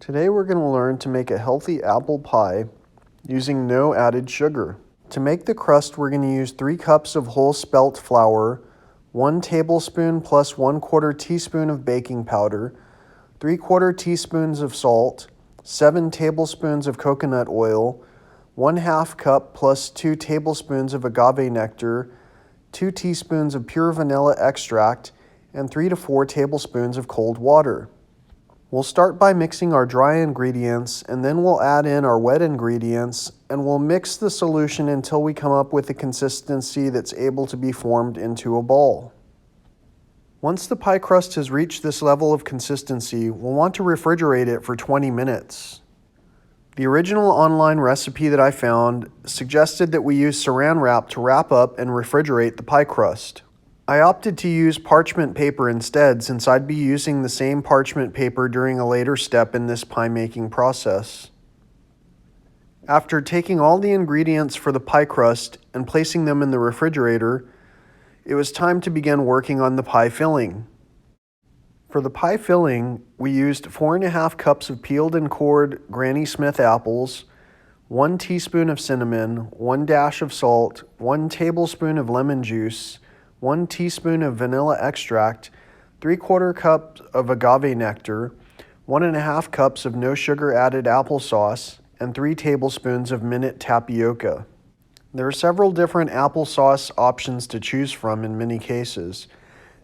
Today we're going to learn to make a healthy apple pie using no added sugar. To make the crust, we're going to use 3 cups of whole spelt flour, 1 tablespoon plus 1/4 teaspoon of baking powder, 3/4 teaspoons of salt, 7 tablespoons of coconut oil, 1/2 cup plus 2 tablespoons of agave nectar, 2 teaspoons of pure vanilla extract, and 3 to 4 tablespoons of cold water. We'll start by mixing our dry ingredients, and then we'll add in our wet ingredients, and we'll mix the solution until we come up with a consistency that's able to be formed into a ball. Once the pie crust has reached this level of consistency, we'll want to refrigerate it for 20 minutes. The original online recipe that I found suggested that we use saran wrap to wrap up and refrigerate the pie crust. I opted to use parchment paper instead, since I'd be using the same parchment paper during a later step in this pie making process. After taking all the ingredients for the pie crust and placing them in the refrigerator, it was time to begin working on the pie filling. For the pie filling, we used 4.5 cups of peeled and cored Granny Smith apples, 1 teaspoon of cinnamon, 1 dash of salt, 1 tablespoon of lemon juice, 1 teaspoon of vanilla extract, 3/4 cup of agave nectar, 1.5 cups of no sugar added applesauce, and 3 tablespoons of minute tapioca. There are several different applesauce options to choose from in many cases.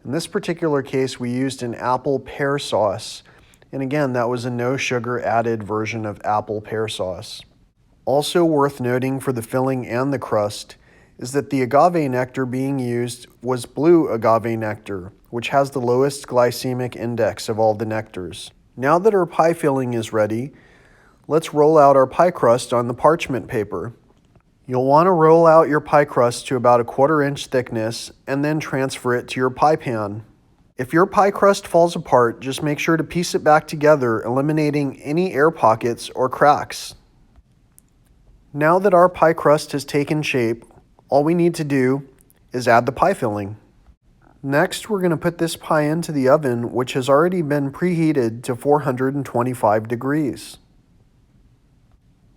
In this particular case, we used an apple pear sauce, and again, that was a no sugar added version of apple pear sauce. Also worth noting for the filling and the crust is that the agave nectar being used was blue agave nectar, which has the lowest glycemic index of all the nectars. Now that our pie filling is ready, let's roll out our pie crust on the parchment paper. You'll want to roll out your pie crust to about 1/4 inch thickness and then transfer it to your pie pan. If your pie crust falls apart, just make sure to piece it back together, eliminating any air pockets or cracks. Now that our pie crust has taken shape, all we need to do is add the pie filling. Next, we're going to put this pie into the oven, which has already been preheated to 425 degrees.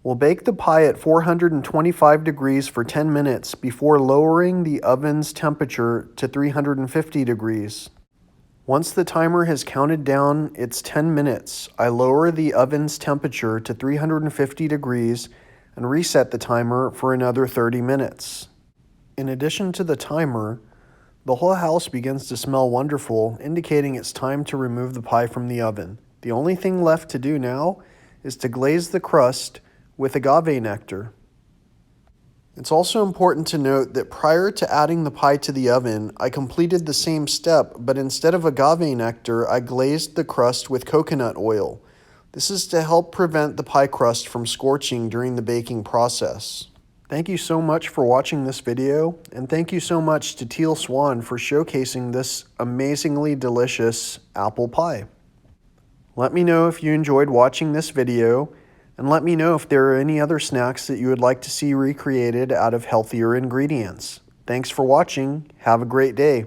We'll bake the pie at 425 degrees for 10 minutes before lowering the oven's temperature to 350 degrees. Once the timer has counted down its 10 minutes, I lower the oven's temperature to 350 degrees and reset the timer for another 30 minutes. In addition to the timer, the whole house begins to smell wonderful, indicating it's time to remove the pie from the oven. The only thing left to do now is to glaze the crust with agave nectar. It's also important to note that prior to adding the pie to the oven, I completed the same step, but instead of agave nectar, I glazed the crust with coconut oil. This is to help prevent the pie crust from scorching during the baking process. Thank you so much for watching this video, and thank you so much to Teal Swan for showcasing this amazingly delicious apple pie. Let me know if you enjoyed watching this video, and let me know if there are any other snacks that you would like to see recreated out of healthier ingredients. Thanks for watching. Have a great day.